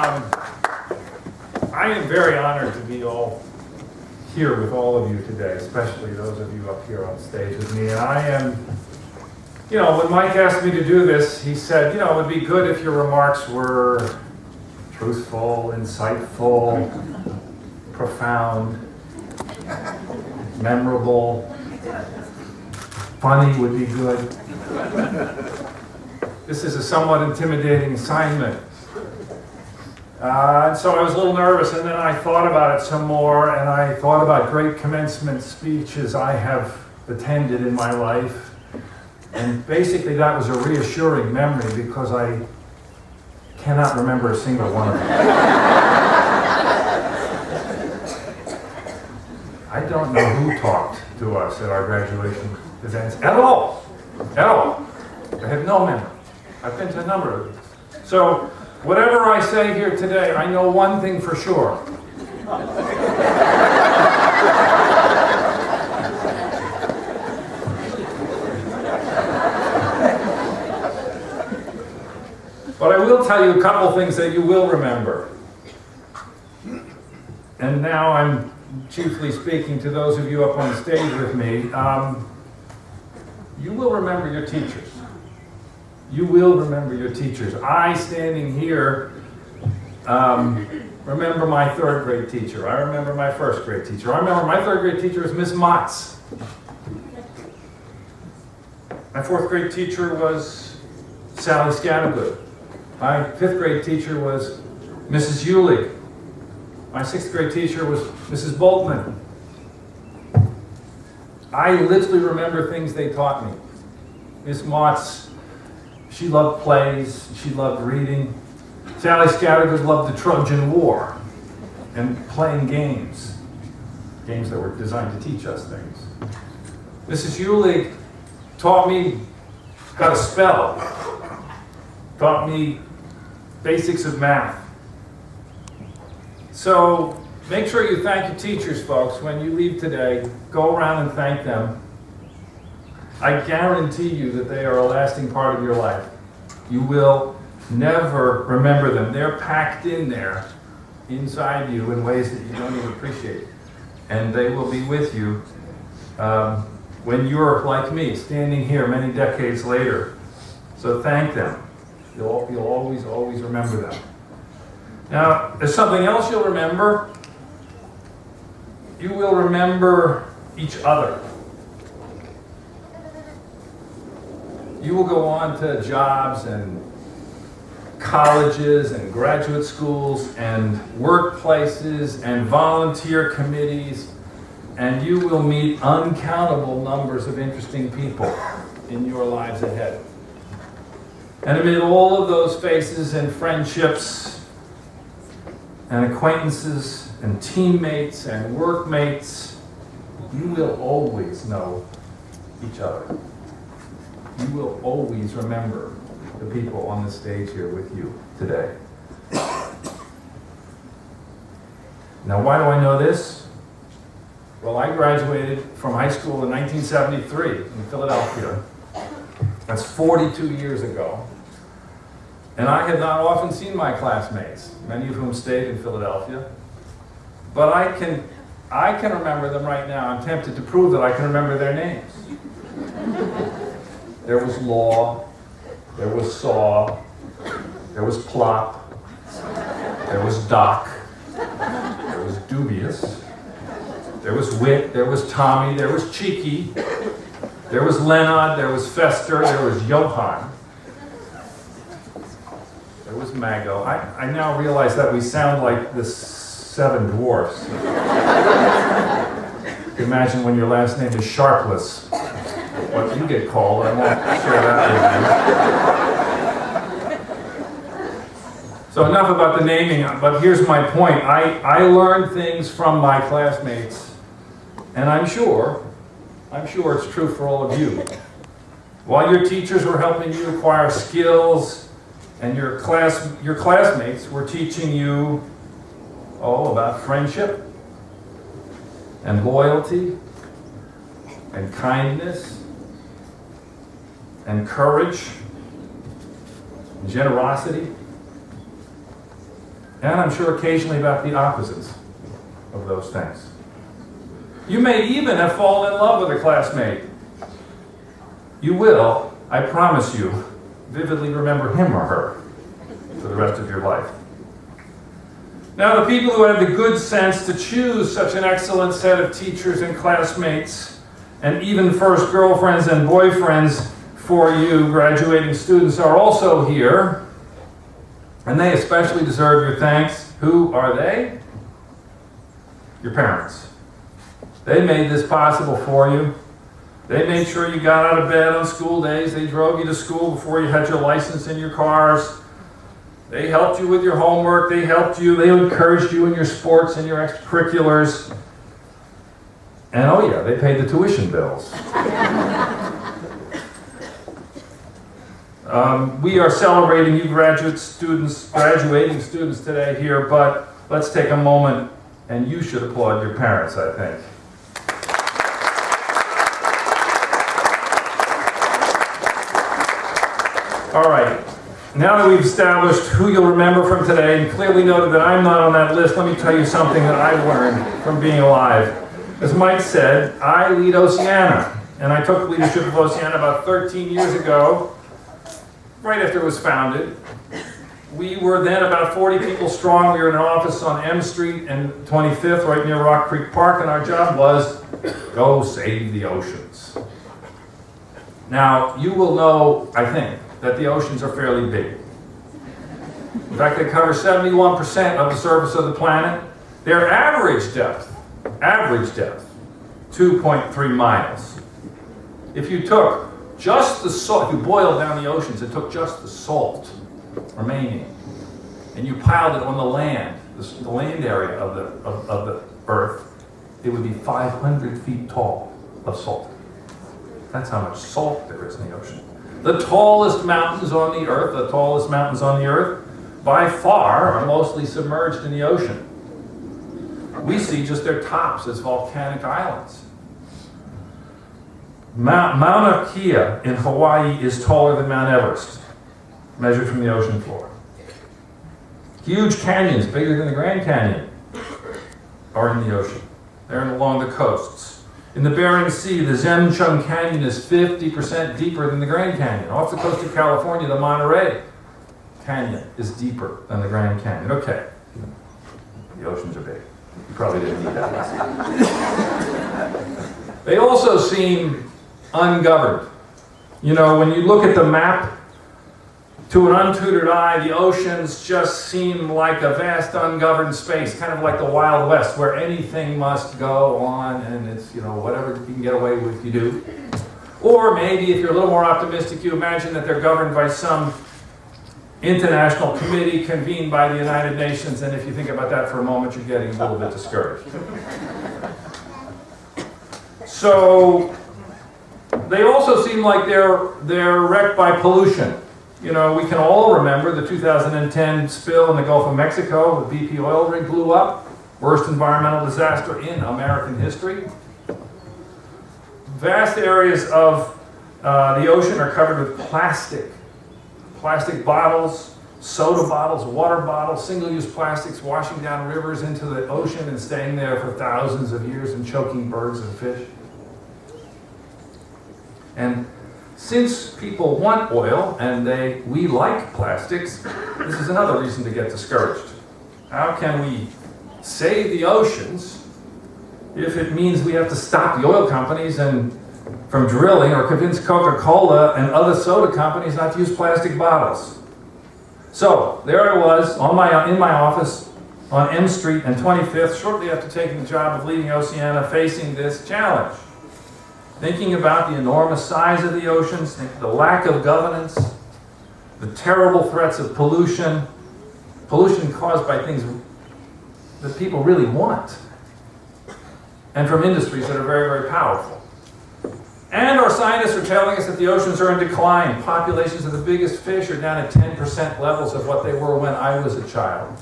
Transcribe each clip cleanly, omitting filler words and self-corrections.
I am very honored to be all here with all of you today, especially those of you up here on stage with me. And I am, when Mike asked me to do this, he said, it would be good if your remarks were truthful, insightful, profound, memorable, funny would be good. This is a somewhat intimidating assignment. So I was a little nervous, and then I thought about it some more, and I thought about great commencement speeches I have attended in my life. And basically that was a reassuring memory because I cannot remember a single one of them. I don't know who talked to us at our graduation events at all. At all. I have no memory. I've been to a number of these. So whatever I say here today, I know one thing for sure. But I will tell you a couple things that you will remember. And now I'm chiefly speaking to those of you up on the stage with me. You will remember your teachers. You will remember your teachers. I, standing here, remember my third grade teacher. I remember my first grade teacher. I remember my third grade teacher was Miss Motz. My fourth grade teacher was Sally Scattergood. My fifth grade teacher was Mrs. Eulig. My sixth grade teacher was Mrs. Boltman. I literally remember things they taught me. Miss Motz, she loved plays, she loved reading. Sally Scattergood loved the Trojan War and playing games that were designed to teach us things. Mrs. Eulig taught me how to spell, taught me basics of math. So make sure you thank your teachers, folks, when you leave today. Go around and thank them. I guarantee you that they are a lasting part of your life. You will never remember them. They're packed in there, inside you, in ways that you don't even appreciate. And they will be with you when you're, like me, standing here many decades later. So thank them. You'll always, always remember them. Now, there's something else you'll remember. You will remember each other. You will go on to jobs and colleges and graduate schools and workplaces and volunteer committees, and you will meet uncountable numbers of interesting people in your lives ahead. And amid all of those faces and friendships and acquaintances and teammates and workmates, you will always know each other. You will always remember the people on the stage here with you today. Now, why do I know this? Well, I graduated from high school in 1973 in Philadelphia. That's 42 years ago. And I had not often seen my classmates, many of whom stayed in Philadelphia. But I can remember them right now. I'm tempted to prove that I can remember their names. There was Law, there was Saw, there was Plop, there was Doc, there was Dubious, there was Wit, there was Tommy, there was Cheeky, there was Leonard, there was Fester, there was Johann, there was Mago. I now realize that we sound like the Seven Dwarfs. Imagine when your last name is Sharpless. What you get called, I won't share that with you. So enough about the naming, but here's my point. I learned things from my classmates, and I'm sure it's true for all of you. While your teachers were helping you acquire skills, and your classmates were teaching you all about friendship, and loyalty, and kindness, and courage, and generosity, And I'm sure occasionally about the opposites of those things. You may even have fallen in love with a classmate. You will, I promise you, vividly remember him or her for the rest of your life. Now, the people who have the good sense to choose such an excellent set of teachers and classmates, and even first girlfriends and boyfriends for you graduating students, are also here, and they especially deserve your thanks. Who are they? Your parents. They made this possible for you. They made sure you got out of bed on school days. They drove you to school before you had your license in your cars. They helped you with your homework. They encouraged you in your sports and your extracurriculars. And oh yeah, they paid the tuition bills. We are celebrating you graduating students today here, but let's take a moment, and you should applaud your parents, I think. All right, now that we've established who you'll remember from today and clearly noted that I'm not on that list, let me tell you something that I've learned from being alive. As Mike said, I lead Oceana, and I took leadership of Oceana about 13 years ago, right after it was founded. We were then about 40 people strong. We were in an office on M Street and 25th, right near Rock Creek Park, and our job was go save the oceans. Now, you will know, I think, that the oceans are fairly big. In fact, they cover 71% of the surface of the planet. Their average depth, 2.3 miles. If you took just the salt, if you boiled down the oceans and took just the salt remaining, and you piled it on the land, the land area of the earth, it would be 500 feet tall of salt. That's how much salt there is in the ocean. The tallest mountains on the earth, by far, are mostly submerged in the ocean. We see just their tops as volcanic islands. Mauna Kea in Hawaii is taller than Mount Everest, measured from the ocean floor. Huge canyons, bigger than the Grand Canyon, are in the ocean. They're along the coasts. In the Bering Sea, the Zhengcheng Canyon is 50% deeper than the Grand Canyon. Off the coast of California, the Monterey Canyon is deeper than the Grand Canyon. Okay, the oceans are big. You probably didn't need that. They also seem ungoverned. You know, when you look at the map, to an untutored eye, the oceans just seem like a vast ungoverned space, kind of like the Wild West, where anything must go on, and it's, you know, whatever you can get away with, you do. Or maybe, if you're a little more optimistic, you imagine that they're governed by some international committee convened by the United Nations, and if you think about that for a moment, you're getting a little bit discouraged. So, they also seem like they're wrecked by pollution. You know, we can all remember the 2010 spill in the Gulf of Mexico. The BP oil rig blew up. Worst environmental disaster in American history. Vast areas of the ocean are covered with plastic. Plastic bottles, soda bottles, water bottles, single-use plastics washing down rivers into the ocean and staying there for thousands of years and choking birds and fish. And since people want oil and we like plastics, this is another reason to get discouraged. How can we save the oceans if it means we have to stop the oil companies from drilling, or convince Coca-Cola and other soda companies not to use plastic bottles? So there I was in my office on M Street and 25th, shortly after taking the job of leading Oceana, facing this challenge. Thinking about the enormous size of the oceans, the lack of governance, the terrible threats of pollution caused by things that people really want, and from industries that are very, very powerful. And our scientists are telling us that the oceans are in decline. Populations of the biggest fish are down at 10% levels of what they were when I was a child.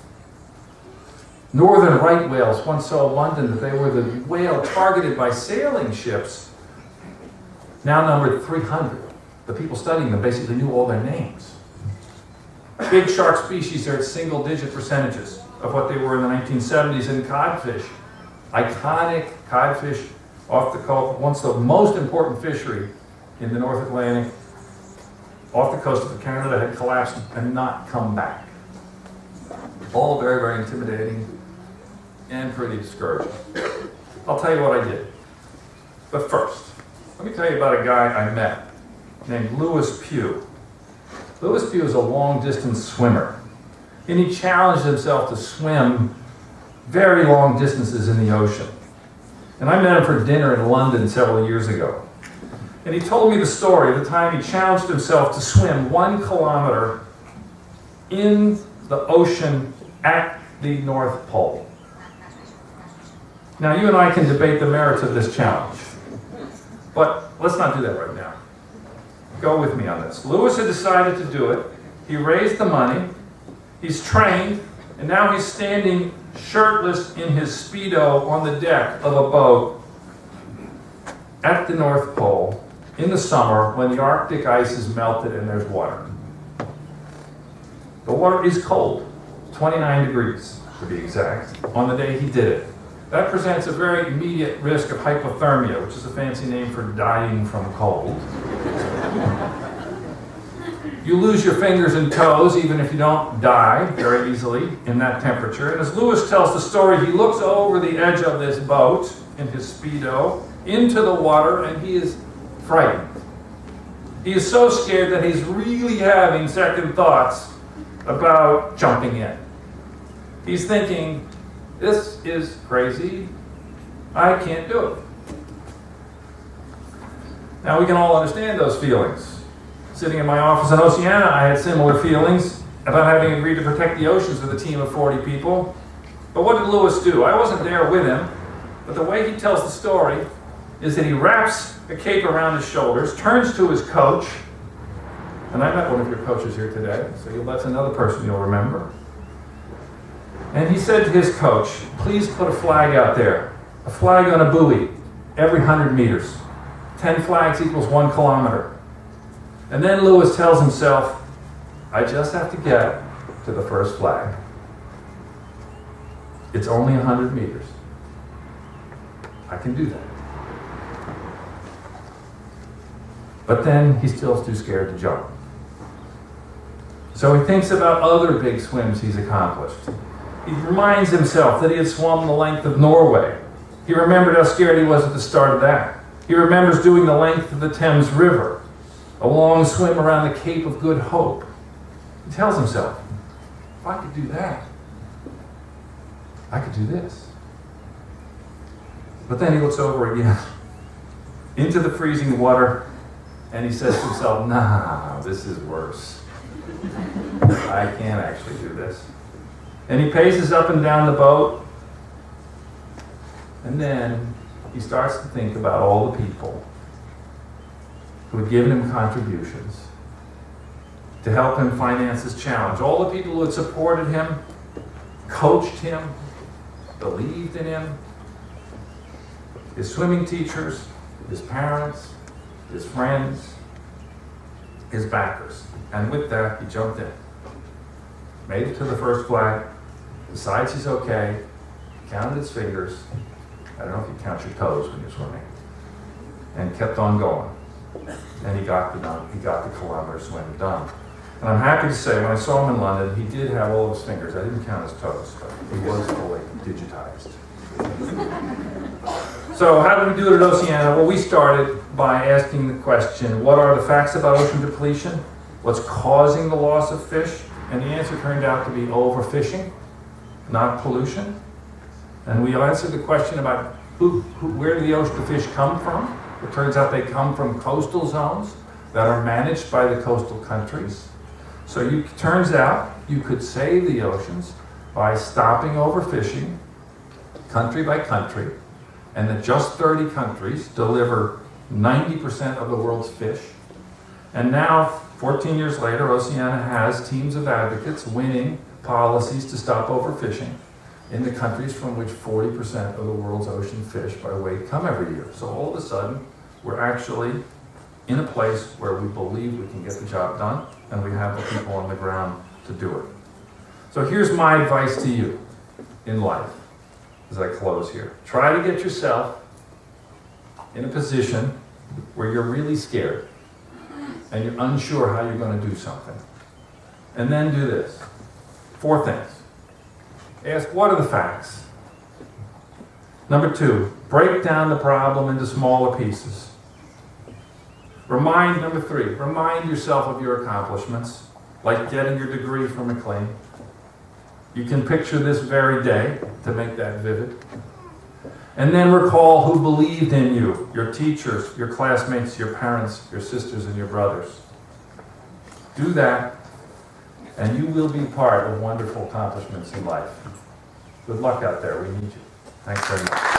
Northern right whales once so abundant that they were the whale targeted by sailing ships, now numbered 300. The people studying them basically knew all their names. Big shark species are at single-digit percentages of what they were in the 1970s in codfish. Iconic codfish off the coast, once the most important fishery in the North Atlantic, off the coast of Canada, had collapsed and not come back. All very, very intimidating and pretty discouraging. I'll tell you what I did. But first, let me tell you about a guy I met named Lewis Pugh. Lewis Pugh is a long-distance swimmer, and he challenged himself to swim very long distances in the ocean. And I met him for dinner in London several years ago. And he told me the story of the time he challenged himself to swim 1 kilometer in the ocean at the North Pole. Now, you and I can debate the merits of this challenge, but let's not do that right now. Go with me on this. Lewis had decided to do it. He raised the money. He's trained, and now he's standing shirtless in his Speedo on the deck of a boat at the North Pole in the summer when the Arctic ice is melted and there's water. The water is cold, 29 degrees to be exact, on the day he did it. That presents a very immediate risk of hypothermia, which is a fancy name for dying from cold. You lose your fingers and toes, even if you don't die very easily in that temperature. And as Lewis tells the story, he looks over the edge of this boat in his Speedo into the water, and he is frightened. He is so scared that he's really having second thoughts about jumping in. He's thinking, this is crazy. I can't do it. Now, we can all understand those feelings. Sitting in my office in Oceana, I had similar feelings about having agreed to protect the oceans with a team of 40 people. But what did Lewis do? I wasn't there with him, but the way he tells the story is that he wraps a cape around his shoulders, turns to his coach, and I met one of your coaches here today, so that's another person you'll remember. And he said to his coach, please put a flag out there, a flag on a buoy every 100 meters. 10 flags equals 1 kilometer. And then Lewis tells himself, I just have to get to the first flag. It's only 100 meters. I can do that. But then he's still too scared to jump. So he thinks about other big swims he's accomplished. He reminds himself that he had swum the length of Norway. He remembered how scared he was at the start of that. He remembers doing the length of the Thames River, a long swim around the Cape of Good Hope. He tells himself, if I could do that, I could do this. But then he looks over again into the freezing water, and he says to himself, nah, this is worse. I can't actually do this. And he paces up and down the boat, and then he starts to think about all the people who had given him contributions to help him finance his challenge. All the people who had supported him, coached him, believed in him. His swimming teachers, his parents, his friends, his backers. And with that, he jumped in. Made it to the first flag, decides he's okay, counted his fingers. I don't know if you count your toes when you're swimming. And kept on going. And he got the kilometer swim done. And I'm happy to say, when I saw him in London, he did have all of his fingers. I didn't count his toes, but he was fully digitized. So how did we do it at Oceana? Well, we started by asking the question, what are the facts about ocean depletion? What's causing the loss of fish? And the answer turned out to be overfishing, not pollution. And we answered the question about where do the fish come from? It turns out they come from coastal zones that are managed by the coastal countries. So it turns out you could save the oceans by stopping overfishing country by country, and that just 30 countries deliver 90% of the world's fish. And now, 14 years later, Oceana has teams of advocates winning policies to stop overfishing in the countries from which 40% of the world's ocean fish by weight come every year. So all of a sudden, we're actually in a place where we believe we can get the job done, and we have the people on the ground to do it. So here's my advice to you. in life as I close here. Try to get yourself in a position where you're really scared and you're unsure how you're going to do something. And then do this. 4 things. Ask, what are the facts? Number 2, break down the problem into smaller pieces. Number 3, remind yourself of your accomplishments, like getting your degree from McLean. You can picture this very day to make that vivid. And then recall who believed in you, your teachers, your classmates, your parents, your sisters, and your brothers. Do that, and you will be part of wonderful accomplishments in life. Good luck out there. We need you. Thanks very much.